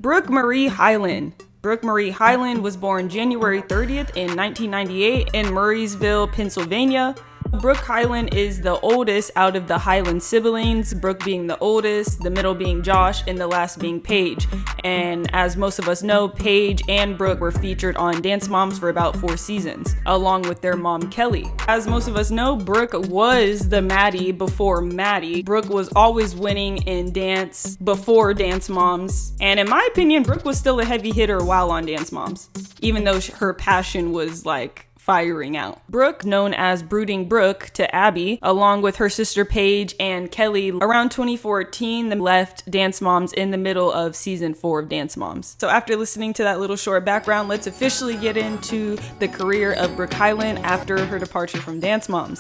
Brooke Marie Hyland. Brooke Marie Hyland was born January 30th in 1998 in Murraysville, Pennsylvania. Brooke Hyland is the oldest out of the Hyland siblings, Brooke being the oldest, the middle being Josh, and the last being Paige. And as most of us know, Paige and Brooke were featured on Dance Moms for about 4 seasons, along with their mom Kelly. As most of us know, Brooke was the Maddie before Maddie. Brooke was always winning in dance before Dance Moms. And in my opinion, Brooke was still a heavy hitter while on Dance Moms, even though her passion was like firing out. Brooke, known as Brooding Brooke to Abby, along with her sister Paige and Kelly, around 2014, they left Dance Moms in the middle of season 4 of Dance Moms. So after listening to that little short background, let's officially get into the career of Brooke Hyland after her departure from Dance Moms.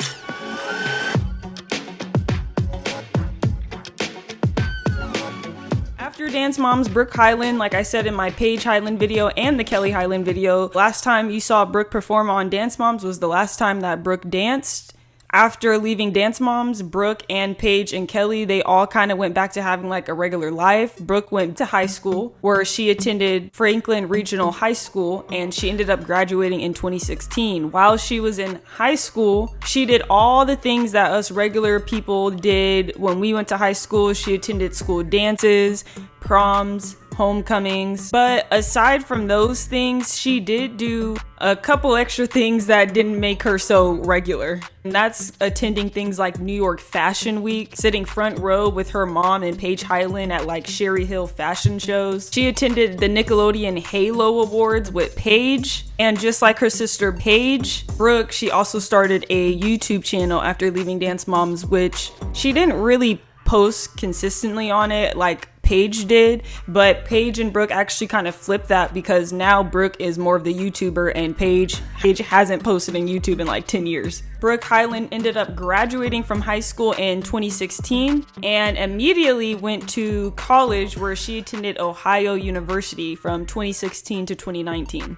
After Dance Moms, Brooke Hyland, like I said in my Paige Hyland video and the Kelly Hyland video, last time you saw Brooke perform on Dance Moms was the last time that Brooke danced. After leaving Dance Moms, Brooke and Paige and Kelly, they all kind of went back to having like a regular life. Brooke went to high school where she attended Franklin Regional High School, and she ended up graduating in 2016. While she was in high school, she did all the things that us regular people did when we went to high school. She attended school dances, proms, homecomings. But aside from those things, she did do a couple extra things that didn't make her so regular. And that's attending things like New York Fashion Week, sitting front row with her mom and Paige Hyland at like Sherry Hill fashion shows. She attended the Nickelodeon Halo Awards with Paige. And just like her sister Paige, Brooke, she also started a YouTube channel after leaving Dance Moms, which she didn't really post consistently on it like Paige did, but Paige and Brooke actually kind of flipped that because now Brooke is more of the YouTuber and Paige hasn't posted on YouTube in like 10 years. Brooke Hyland ended up graduating from high school in 2016 and immediately went to college where she attended Ohio University from 2016 to 2019.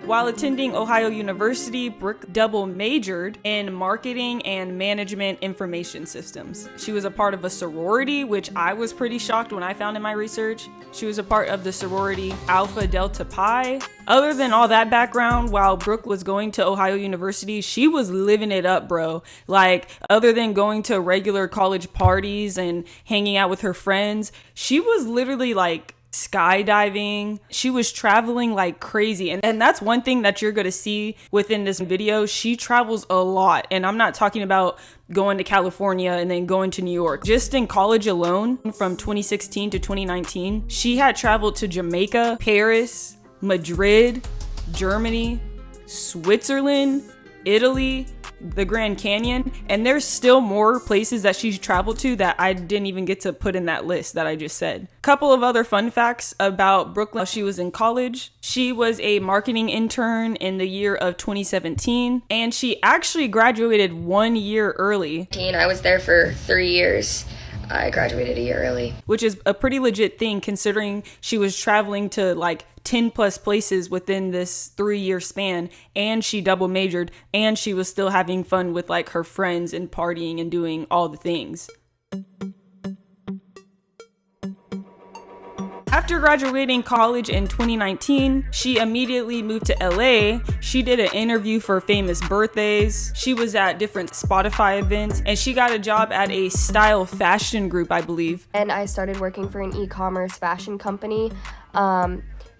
While attending Ohio University, Brooke double majored in marketing and management information systems. She was a part of a sorority, which I was pretty shocked when I found in my research. She was a part of the sorority Alpha Delta Pi. Other than all that background, while Brooke was going to Ohio University, she was living it up, bro. Like, other than going to regular college parties and hanging out with her friends, she was literally like skydiving. She was traveling like crazy, and that's one thing that you're gonna see within this video. She travels a lot, and I'm not talking about going to California and then going to New York. Just in college alone, from 2016 to 2019, she had traveled to Jamaica, Paris, Madrid, Germany, Switzerland, Italy, the Grand Canyon, and there's still more places that she's traveled to that I didn't even get to put in that list that I just said. Couple of other fun facts about Brooke while she was in college. She was a marketing intern in the year of 2017, and she actually graduated 1 year early. I was there for 3 years. I graduated a year early. Which is a pretty legit thing considering she was traveling to like 10 plus places within this 3-year span, and she double majored, and she was still having fun with like her friends and partying and doing all the things. After graduating college in 2019, she immediately moved to LA. She did an interview for Famous Birthdays. She was at different Spotify events, and she got a job at a style fashion group, I believe. And I started working for an e-commerce fashion company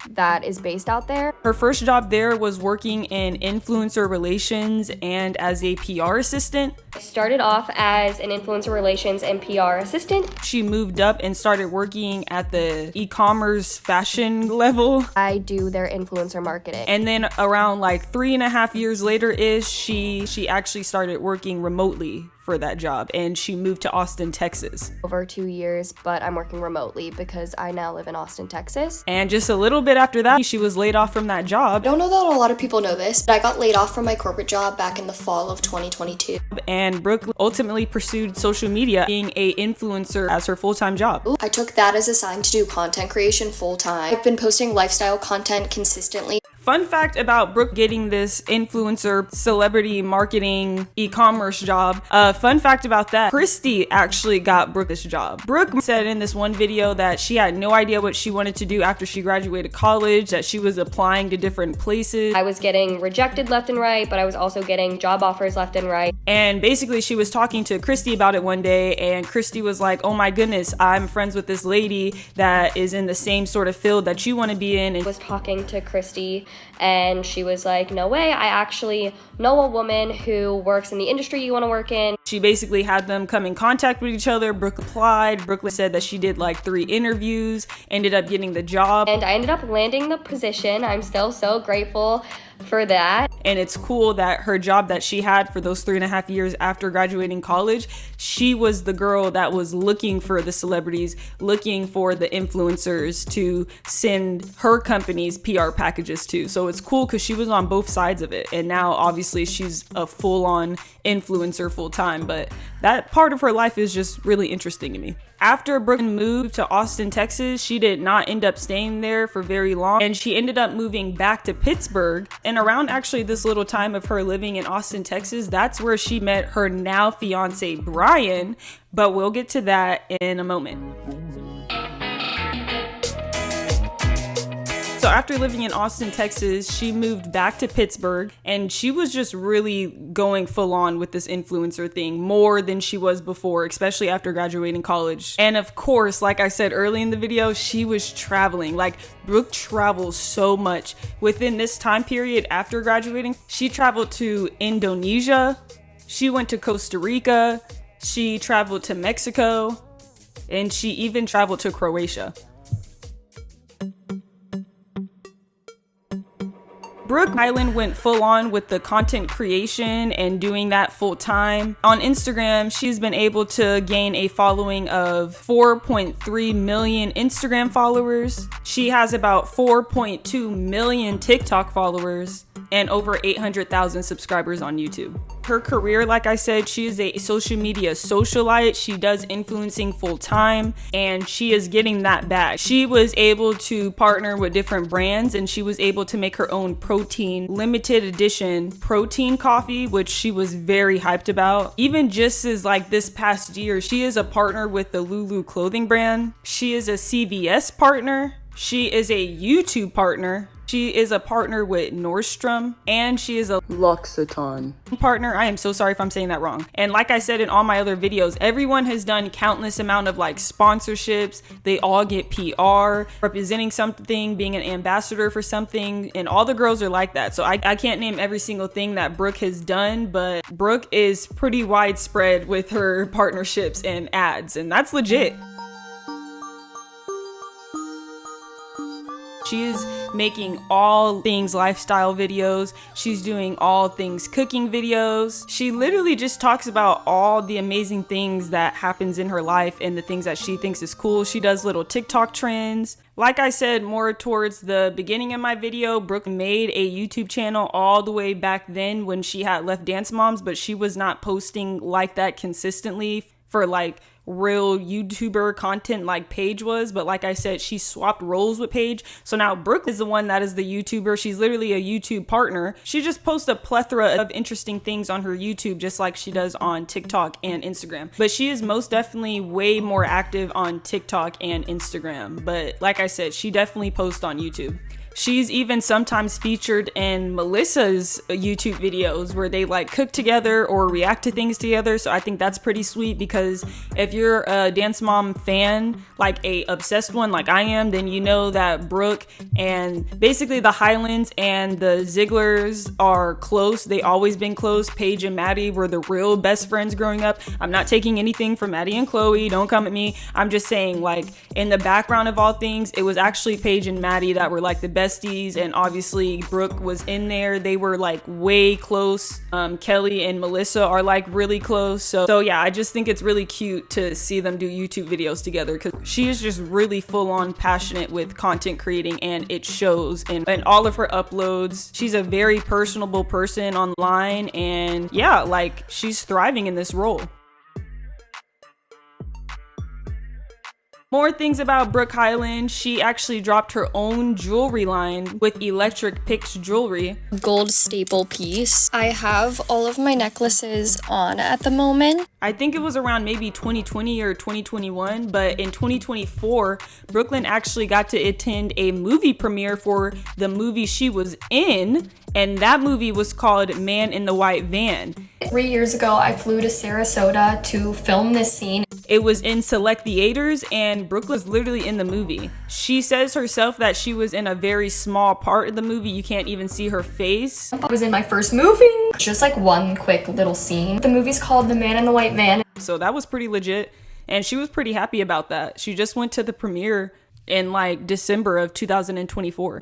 that is based out there. Her first job there was working in influencer relations and as a PR assistant. I started off as an influencer relations and PR assistant. She moved up and started working at the e-commerce fashion level. I do their influencer marketing. And then around like 3.5 years later she actually started working remotely for that job, and she moved to Austin, Texas. Over 2 years, but I'm working remotely because I now live in Austin, Texas. And just a little bit after that, she was laid off from that job. I don't know that a lot of people know this, but I got laid off from my corporate job back in the fall of 2022. And Brooke ultimately pursued social media, being a influencer as her full-time job. I took that as a sign to do content creation full-time. I've been posting lifestyle content consistently. Fun fact about Brooke getting this influencer celebrity marketing e-commerce job. Fun fact about that, Christy actually got Brooke this job. Brooke said in this one video that she had no idea what she wanted to do after she graduated college, that she was applying to different places. I was getting rejected left and right, but I was also getting job offers left and right. And basically she was talking to Christy about it one day, and Christy was like, oh my goodness, I'm friends with this lady that is in the same sort of field that you want to be in. And was talking to Christy, and she was like, no way, I actually know a woman who works in the industry you want to work in. She basically had them come in contact with each other. Brooke applied. Brooke said that she did like 3 interviews, ended up getting the job. And I ended up landing the position. I'm still so grateful for that. And it's cool that her job that she had for those 3.5 years after graduating college, she was the girl that was looking for the celebrities, looking for the influencers to send her company's PR packages to. So it's cool because she was on both sides of it. And now obviously she's a full-on influencer full time, but that part of her life is just really interesting to me. After Brooke moved to Austin, Texas, she did not end up staying there for very long, and she ended up moving back to Pittsburgh. And around actually this little time of her living in Austin, Texas, that's where she met her now fiance, Brian, but we'll get to that in a moment. So after living in Austin, Texas, she moved back to Pittsburgh, and she was just really going full on with this influencer thing more than she was before, especially after graduating college. And of course, like I said early in the video, she was traveling. Like, Brooke travels so much. Within this time period after graduating, she traveled to Indonesia, she went to Costa Rica, she traveled to Mexico, and she even traveled to Croatia. Brooke Hyland went full on with the content creation and doing that full time. On Instagram, she's been able to gain a following of 4.3 million Instagram followers. She has about 4.2 million TikTok followers and over 800,000 subscribers on YouTube. Her career, like I said, she is a social media socialite. She does influencing full time, and she is getting that back. She was able to partner with different brands, and she was able to make her own protein limited edition protein coffee, which she was very hyped about. Even just as like this past year, she is a partner with the Lulu clothing brand. She is a CVS partner. She is a YouTube partner. She is a partner with Nordstrom, and she is a L'Occitane partner. I am so sorry if I'm saying that wrong. And like I said in all my other videos, everyone has done countless amount of like sponsorships. They all get PR, representing something, being an ambassador for something, and all the girls are like that. So I can't name every single thing that Brooke has done, but Brooke is pretty widespread with her partnerships and ads, and that's legit. She is making all things lifestyle videos. She's doing all things cooking videos. She literally just talks about all the amazing things that happens in her life and the things that she thinks is cool. She does little TikTok trends. Like I said more towards the beginning of my video, Brooke made a YouTube channel all the way back then when she had left Dance Moms, but she was not posting like that consistently for like real YouTuber content like Paige was. But like I said, she swapped roles with Paige, so now Brooke is the one that is the YouTuber. She's literally a YouTube partner. She just posts a plethora of interesting things on her YouTube, just like she does on TikTok and Instagram, but she is most definitely way more active on TikTok and Instagram. But like I said, she definitely posts on YouTube. She's even sometimes featured in Melissa's YouTube videos where they like cook together or react to things together. So I think that's pretty sweet, because if you're a Dance Mom fan, like a obsessed one like I am, then you know that Brooke and basically the Hylands and the Zieglers are close. They always been close. Paige and Maddie were the real best friends growing up. I'm not taking anything from Maddie and Chloe. Don't come at me. I'm just saying, like, in the background of all things, it was actually Paige and Maddie that were like the besties, and obviously Brooke was in there. They were like way close. Kelly and Melissa are like really close. So yeah, I just think it's really cute to see them do YouTube videos together, because she is just really full on passionate with content creating, and it shows in all of her uploads. She's a very personable person online, and yeah, like, she's thriving in this role. More things about Brooke Hyland. She actually dropped her own jewelry line with Electric Picks Jewelry. Gold staple piece. I have all of my necklaces on at the moment. I think it was around maybe 2020 or 2021, but in 2024, Brooklyn actually got to attend a movie premiere for the movie she was in, and that movie was called Man in the White Van. 3 years ago, I flew to Sarasota to film this scene. It was in select theaters, and Brooke was literally in the movie. She says herself that she was in a very small part of the movie. You can't even see her face. I was in my first movie. Just like one quick little scene. The movie's called The Man in the White Van. So that was pretty legit, and she was pretty happy about that. She just went to the premiere in like December of 2024.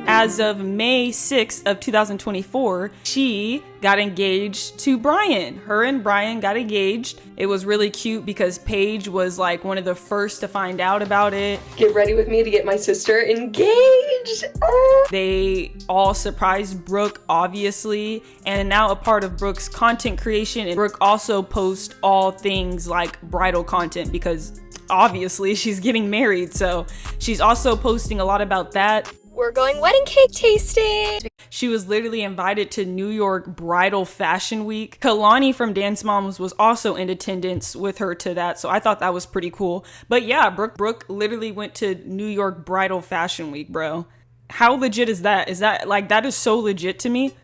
As of May 6th of 2024, she got engaged to Brian. Her and Brian got engaged. It was really cute because Paige was like one of the first to find out about it. Get ready with me to get my sister engaged. Oh. They all surprised Brooke, obviously, and now a part of Brooke's content creation. And Brooke also posts all things like bridal content because obviously she's getting married. So she's also posting a lot about that. We're going wedding cake tasting. She was literally invited to New York Bridal Fashion Week. Kalani from Dance Moms was also in attendance with her to that, so I thought that was pretty cool. But yeah, Brooke literally went to New York Bridal Fashion Week, bro. How legit is that? Is that like, that is so legit to me.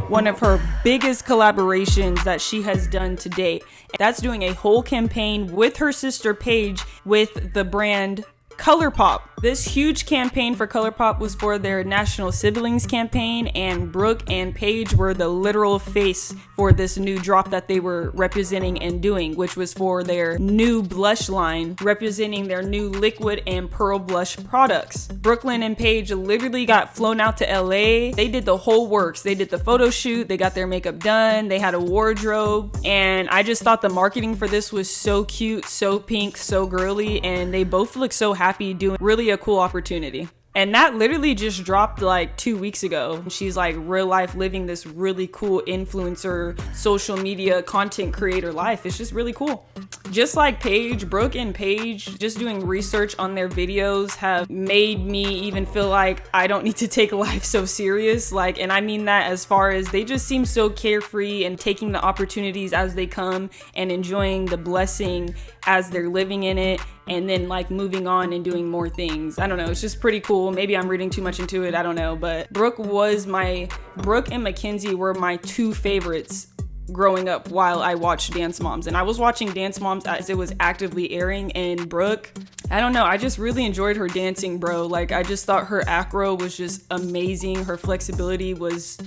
One of her biggest collaborations that she has done to date. That's doing a whole campaign with her sister Paige with the brand ColourPop. This huge campaign for ColourPop was for their National Siblings campaign, and Brooke and Paige were the literal face for this new drop that they were representing and doing, which was for their new blush line, representing their new liquid and pearl blush products. Brooklyn and Paige literally got flown out to LA. They did the whole works. They did the photo shoot, they got their makeup done, they had a wardrobe, and I just thought the marketing for this was so cute, so pink, so girly, and they both look so happy doing really a cool opportunity. And that literally just dropped like 2 weeks ago. She's like real life living this really cool influencer, social media content creator life. It's just really cool. Just like Paige, Brooke and Paige, just doing research on their videos have made me even feel like I don't need to take life so serious. Like, and I mean that as far as they just seem so carefree and taking the opportunities as they come and enjoying the blessing as they're living in it, and then like moving on and doing more things. I don't know, it's just pretty cool. Maybe I'm reading too much into it, I don't know, but Brooke and Mackenzie were my two favorites growing up while I watched Dance Moms. And I was watching Dance Moms as it was actively airing, and Brooke, I don't know, I just really enjoyed her dancing, bro. Like, I just thought her acro was just amazing. Her flexibility was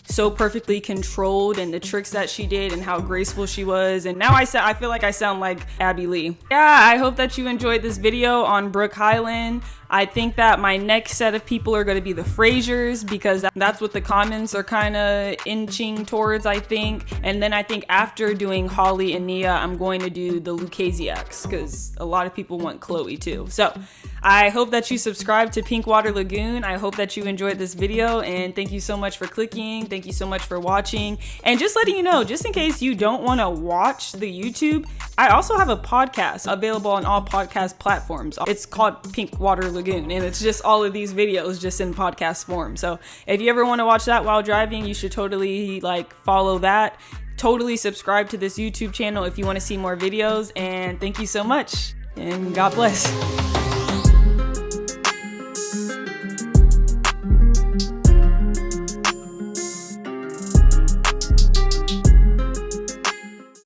so perfectly controlled, and the tricks that she did and how graceful she was. And now I feel like I sound like Abby Lee. Yeah, I hope that you enjoyed this video on Brooke Hyland. I think that my next set of people are going to be the Frasers, because that's what the comments are kind of inching towards, I think. And then I think after doing Holly and Nia, I'm going to do the Lucasiacs, because a lot of people want Chloe too. So I hope that you subscribe to Pink Water Lagoon. I hope that you enjoyed this video, and thank you so much for clicking. Thank you so much for watching. And just letting you know, just in case you don't want to watch the YouTube, I also have a podcast available on all podcast platforms. It's called Pink Water Lagoon, and it's just all of these videos just in podcast form. So if you ever want to watch that while driving, you should totally like follow that. Totally subscribe to this YouTube channel if you want to see more videos. And thank you so much, and God bless.